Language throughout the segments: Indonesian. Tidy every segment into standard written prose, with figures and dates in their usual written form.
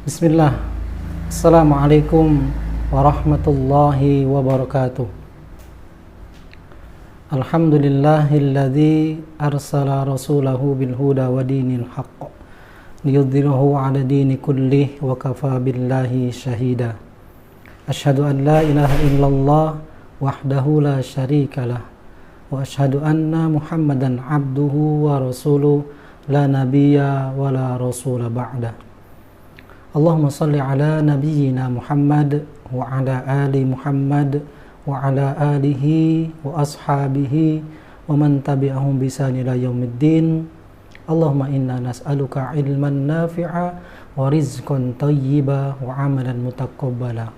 Bismillah. Assalamualaikum warahmatullahi wabarakatuh. Alhamdulillahilladzi arsala rasulahu bil huda wa dinil haqq liyudhhirahu 'ala dini kullih wa kafa billahi shahida. Asyhadu an la ilaha illallah wahdahu la syarikalah wa asyhadu anna Muhammadan 'abduhu wa rasuluh la nabiyya wa la rasula ba'da. Allahumma salli ala nabiyyina Muhammad wa ala ali Muhammad wa ala alihi wa ashabihi wa man tabi'ahum bi ihsan ila yaumiddin. Allahumma inna nas'aluka ilman nafi'a wa rizqan thayyiba wa amalan mutaqabbala.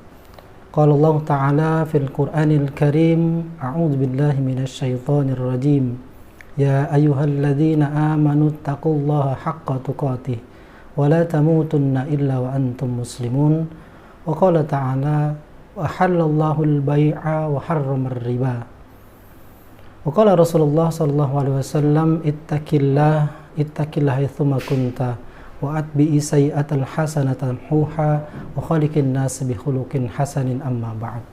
Qala Allah ta'ala fil Qur'anil Karim, a'udzu billahi minasy syaithanir rajim. Ya ayyuhalladzina amanu taqullaha haqqa tuqatih wa la tamutunna illa wa antum muslimun. Wa qala ta'ala wa halallahu al-bai'a wa harrama ar-riba. Wa qala Rasulullah sallallahu alaihi wasallam ittaqillah haitsuma kunta wa atbi'i sayyi'atal hasanata tamhuha wa khaliqin nas bi khuluqin hasanin amma ba'd.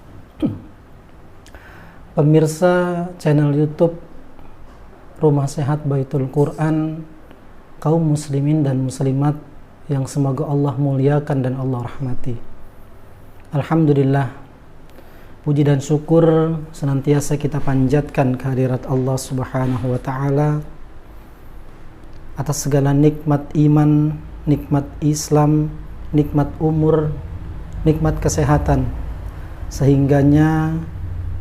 Pemirsa channel YouTube Rumah Sehat Baitul Quran, kaum muslimin dan muslimat yang semoga Allah muliakan dan Allah rahmati. Alhamdulillah, puji dan syukur senantiasa kita panjatkan kehadirat Allah Subhanahu wa ta'ala atas segala nikmat iman, nikmat Islam, nikmat umur, nikmat kesehatan. Sehingganya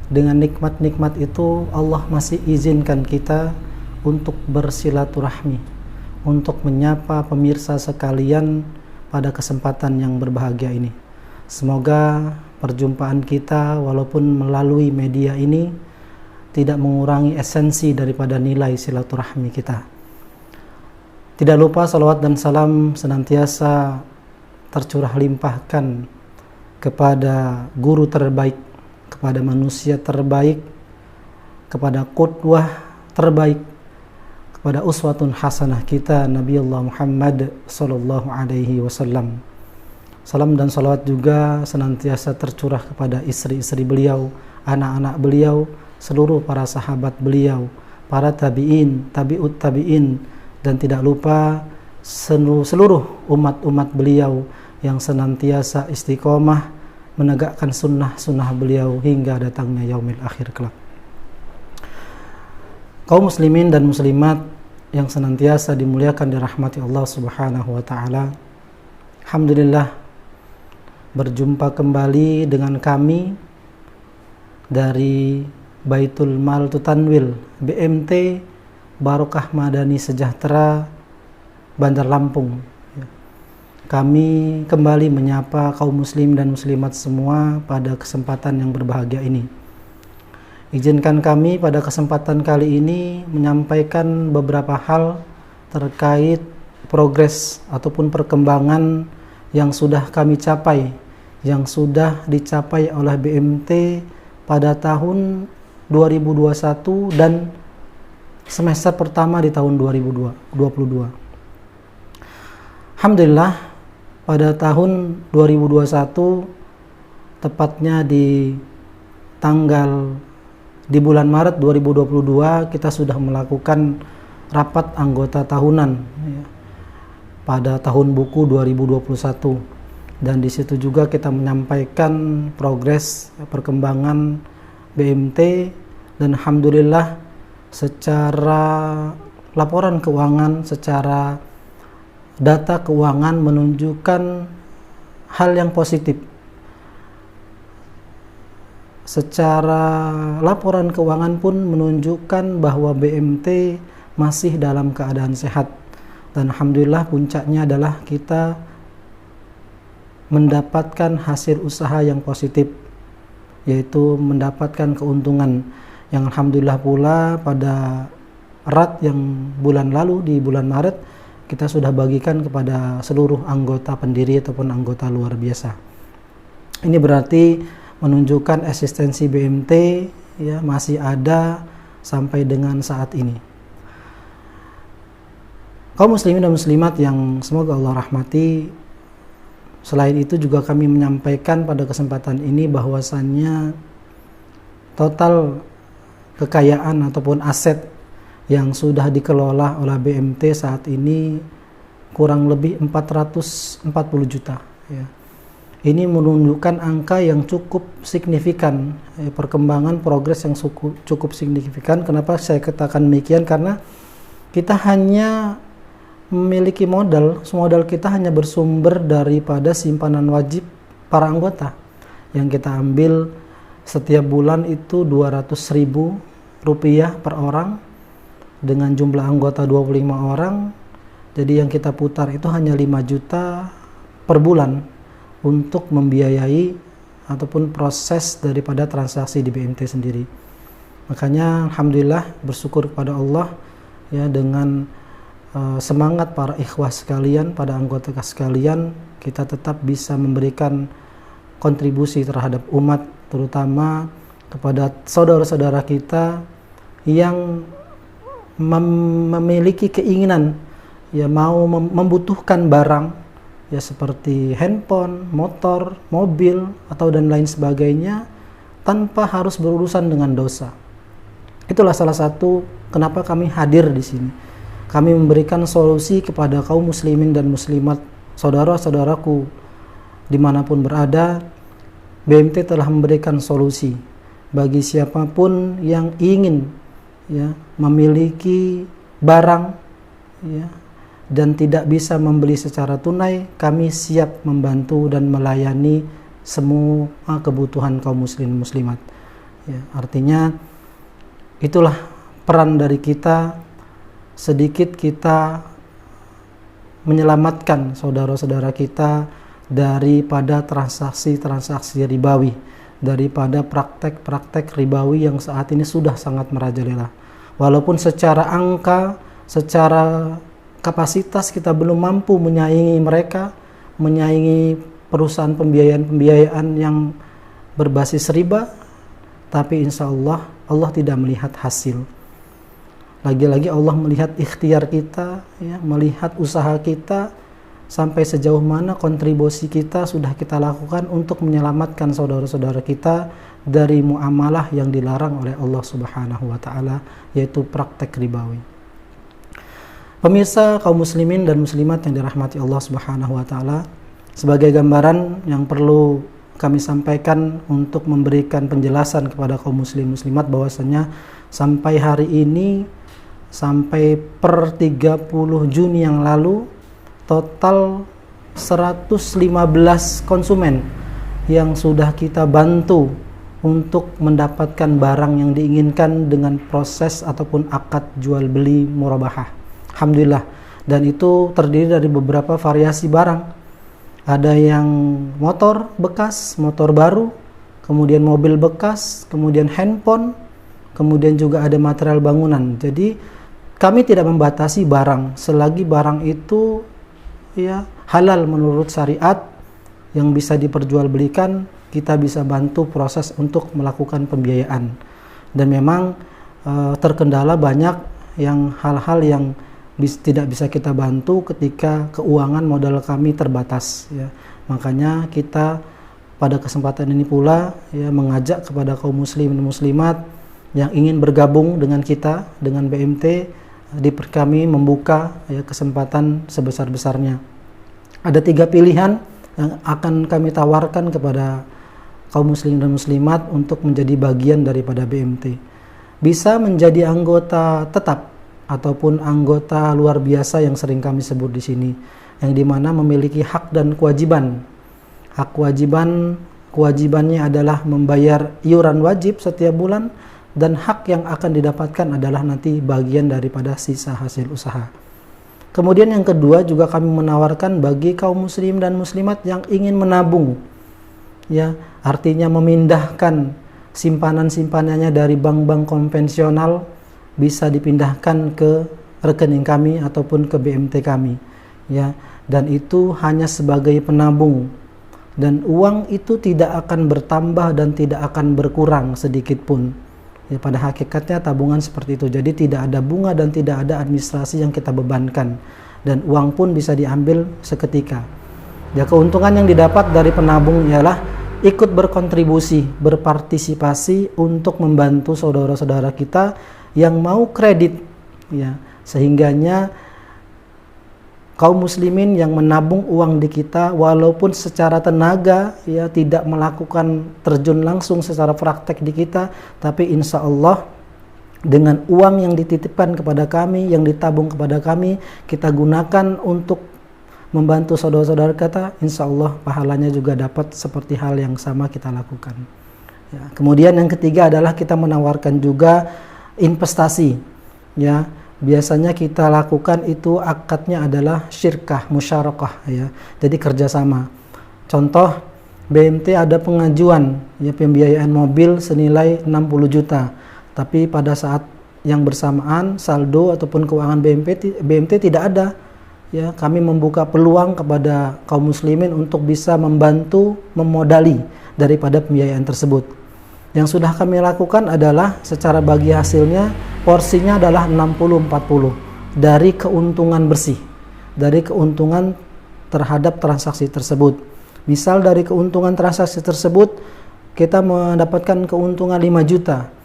dengan nikmat-nikmat itu Allah masih izinkan kita untuk bersilaturahmi, untuk menyapa pemirsa sekalian pada kesempatan yang berbahagia ini. Semoga perjumpaan kita walaupun melalui media ini tidak mengurangi esensi daripada nilai silaturahmi kita. Tidak lupa salawat dan salam senantiasa tercurah limpahkan kepada guru terbaik, kepada manusia terbaik, kepada qudwah terbaik, kepada uswatun hasanah kita Nabi Allah Muhammad sallallahu alaihi wasallam. Salam dan salawat juga senantiasa tercurah kepada istri-istri beliau, anak-anak beliau, seluruh para sahabat beliau, para tabi'in, tabi'ut tabi'in, dan tidak lupa seluruh umat-umat beliau yang senantiasa istiqomah menegakkan sunnah-sunnah beliau hingga datangnya yaumil akhir kelak. Kaum muslimin dan muslimat yang senantiasa dimuliakan dan dirahmati Allah Subhanahu wa ta'ala, alhamdulillah berjumpa kembali dengan kami dari Baitul Mal Tutanwil BMT Barokah Madani Sejahtera Bandar Lampung. Kami kembali menyapa kaum muslim dan muslimat semua pada kesempatan yang berbahagia ini. Izinkan kami pada kesempatan kali ini menyampaikan beberapa hal terkait progres ataupun perkembangan yang sudah kami capai, yang sudah dicapai oleh BMT pada tahun 2021 dan semester pertama di tahun 2022. Alhamdulillah, pada tahun 2021, tepatnya di bulan Maret 2022, kita sudah melakukan rapat anggota tahunan pada tahun buku 2021. Dan di situ juga kita menyampaikan progres perkembangan BMT, dan alhamdulillah secara laporan keuangan, secara data keuangan menunjukkan hal yang positif. Secara laporan keuangan pun menunjukkan bahwa BMT masih dalam keadaan sehat, dan alhamdulillah puncaknya adalah kita mendapatkan hasil usaha yang positif, yaitu mendapatkan keuntungan yang alhamdulillah pula pada erat yang bulan lalu di bulan Maret kita sudah bagikan kepada seluruh anggota pendiri ataupun anggota luar biasa. Ini berarti menunjukkan eksistensi BMT ya masih ada sampai dengan saat ini. Kaum muslimin dan muslimat yang semoga Allah rahmati, Selain itu juga kami menyampaikan pada kesempatan ini bahwasannya total kekayaan ataupun aset yang sudah dikelola oleh BMT saat ini kurang lebih 440 juta ya. Ini menunjukkan angka yang cukup signifikan, perkembangan progres yang cukup signifikan. Kenapa saya katakan demikian? Karena kita hanya memiliki modal kita hanya bersumber daripada simpanan wajib para anggota yang kita ambil setiap bulan itu 200.000 rupiah per orang dengan jumlah anggota 25 orang. Jadi yang kita putar itu hanya 5 juta per bulan untuk membiayai ataupun proses daripada transaksi di BMT sendiri. Makanya alhamdulillah bersyukur kepada Allah ya, dengan semangat para ikhwah sekalian, pada anggota sekalian, kita tetap bisa memberikan kontribusi terhadap umat, terutama kepada saudara-saudara kita yang memiliki keinginan ya, mau membutuhkan barang ya, seperti handphone, motor, mobil atau dan lain sebagainya, tanpa harus berurusan dengan dosa. Itulah salah satu kenapa kami hadir di sini. Kami memberikan solusi kepada kaum muslimin dan muslimat, saudara-saudaraku dimanapun berada. BMT telah memberikan solusi bagi siapapun yang ingin ya, memiliki barang ya, dan tidak bisa membeli secara tunai. Kami siap membantu dan melayani semua kebutuhan kaum muslim muslimat ya. Artinya itulah peran dari kita, sedikit kita menyelamatkan saudara-saudara kita daripada transaksi-transaksi ribawi, daripada praktek-praktek ribawi yang saat ini sudah sangat merajalela. Walaupun secara angka, secara kapasitas kita belum mampu menyaingi mereka, menyaingi perusahaan pembiayaan yang berbasis riba, tapi insya Allah, Allah tidak melihat hasil. Lagi-lagi Allah melihat ikhtiar kita ya, melihat usaha kita, sampai sejauh mana kontribusi kita sudah kita lakukan untuk menyelamatkan saudara-saudara kita dari muamalah yang dilarang oleh Allah Subhanahu wa taala, yaitu praktek ribawi. Pemirsa kaum muslimin dan muslimat yang dirahmati Allah Subhanahu wa taala, sebagai gambaran yang perlu kami sampaikan untuk memberikan penjelasan kepada kaum muslim muslimat bahwasanya sampai hari ini, sampai per 30 Juni yang lalu, total 115 konsumen yang sudah kita bantu untuk mendapatkan barang yang diinginkan dengan proses ataupun akad jual beli murabahah. Alhamdulillah. Dan itu terdiri dari beberapa variasi barang. Ada yang motor bekas, motor baru, kemudian mobil bekas, kemudian handphone, kemudian juga ada material bangunan. Jadi kami tidak membatasi barang selagi barang itu ya halal menurut syariat yang bisa diperjualbelikan, kita bisa bantu proses untuk melakukan pembiayaan. Dan memang terkendala banyak yang hal-hal yang tidak bisa kita bantu ketika keuangan modal kami terbatas ya. Makanya kita pada kesempatan ini pula ya mengajak kepada kaum muslim dan muslimat yang ingin bergabung dengan kita, dengan BMT, di kami membuka ya, kesempatan sebesar-besarnya. Ada 3 pilihan yang akan kami tawarkan kepada kaum muslim dan muslimat untuk menjadi bagian daripada BMT. Bisa menjadi anggota tetap ataupun anggota luar biasa yang sering kami sebut di sini, yang dimana memiliki hak dan kewajiban. Hak kewajibannya adalah membayar iuran wajib setiap bulan, dan hak yang akan didapatkan adalah nanti bagian daripada sisa hasil usaha. Kemudian yang kedua juga kami menawarkan bagi kaum muslim dan muslimat yang ingin menabung ya, artinya memindahkan simpanan-simpanannya dari bank-bank konvensional, bisa dipindahkan ke rekening kami ataupun ke BMT kami ya, dan itu hanya sebagai penabung, dan uang itu tidak akan bertambah dan tidak akan berkurang sedikit pun ya. Pada hakikatnya tabungan seperti itu, jadi tidak ada bunga dan tidak ada administrasi yang kita bebankan, dan uang pun bisa diambil seketika. Ya, keuntungan yang didapat dari penabung ialah ikut berkontribusi, berpartisipasi untuk membantu saudara-saudara kita yang mau kredit, ya, sehingganya kaum muslimin yang menabung uang di kita walaupun secara tenaga, ya, tidak melakukan terjun langsung secara praktek di kita, tapi insya Allah dengan uang yang dititipkan kepada kami, yang ditabung kepada kami, kita gunakan untuk membantu saudara-saudara kita, insya Allah pahalanya juga dapat seperti hal yang sama kita lakukan. Ya, kemudian yang ketiga adalah kita menawarkan juga investasi. Ya, biasanya kita lakukan itu akadnya adalah syirkah, musyarakah, ya. Jadi kerjasama. Contoh, BMT ada pengajuan, ya, pembiayaan mobil senilai 60 juta. Tapi pada saat yang bersamaan saldo ataupun keuangan BMT tidak ada. Ya, kami membuka peluang kepada kaum muslimin untuk bisa membantu memodali daripada pembiayaan tersebut. Yang sudah kami lakukan adalah secara bagi hasilnya porsinya adalah 60-40 dari keuntungan bersih, dari keuntungan terhadap transaksi tersebut. Misal dari keuntungan transaksi tersebut kita mendapatkan keuntungan 5 juta.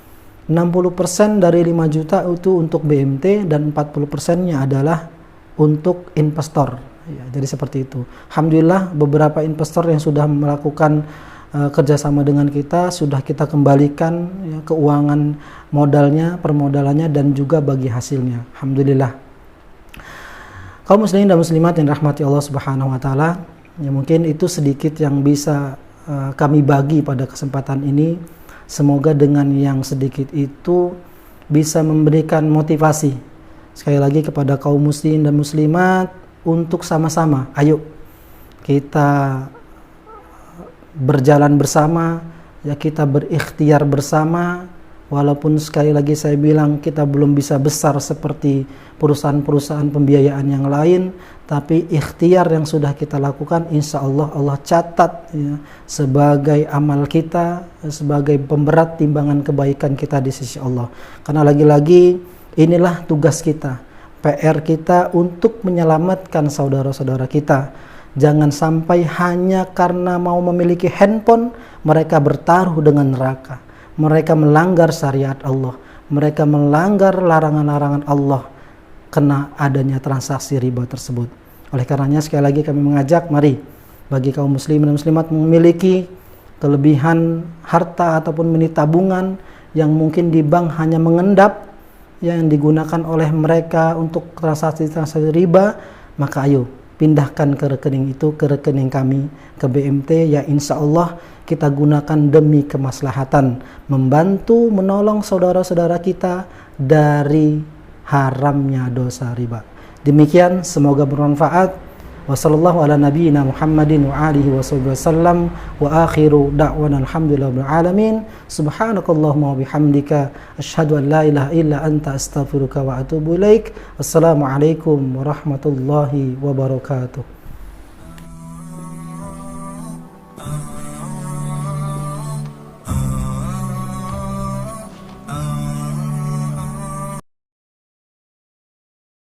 60% dari 5 juta itu untuk BMT dan 40%-nya adalah untuk investor, ya, jadi seperti itu. Alhamdulillah beberapa investor yang sudah melakukan kerjasama dengan kita sudah kita kembalikan, ya, keuangan modalnya, permodalannya dan juga bagi hasilnya. Alhamdulillah. Kaum muslimin dan muslimat yang rahmati Allah Subhanahu wa taala, ya, mungkin itu sedikit yang bisa kami bagi pada kesempatan ini. Semoga dengan yang sedikit itu bisa memberikan motivasi sekali lagi kepada kaum muslimin dan muslimat untuk sama-sama, ayo kita berjalan bersama, ya, kita berikhtiar bersama. Walaupun sekali lagi saya bilang kita belum bisa besar seperti perusahaan-perusahaan pembiayaan yang lain, tapi ikhtiar yang sudah kita lakukan insya Allah Allah catat, ya, sebagai amal kita, sebagai pemberat timbangan kebaikan kita di sisi Allah. Karena lagi-lagi inilah tugas kita, PR kita untuk menyelamatkan saudara-saudara kita. Jangan sampai hanya karena mau memiliki handphone mereka bertaruh dengan neraka. Mereka melanggar syariat Allah, mereka melanggar larangan-larangan Allah kena adanya transaksi riba tersebut. Oleh karenanya sekali lagi kami mengajak, mari bagi kaum muslimin dan muslimat memiliki kelebihan harta ataupun mini tabungan yang mungkin di bank hanya mengendap, yang digunakan oleh mereka untuk transaksi-transaksi riba, maka ayo pindahkan ke rekening itu, ke rekening kami, ke BMT, ya insya Allah kita gunakan demi kemaslahatan, membantu menolong saudara-saudara kita dari haramnya dosa riba. Demikian, semoga bermanfaat. Wassallallahu ala nabiyyina Muhammadin wa alihi wasallam wa akhiru da'wana alhamdulillahi rabbil alamin. Subhanakallahumma wa bihamdika asyhadu an la ilaha illa anta astaghfiruka wa atubu ilaik. Wassalamu alaikum warahmatullahi wabarakatuh.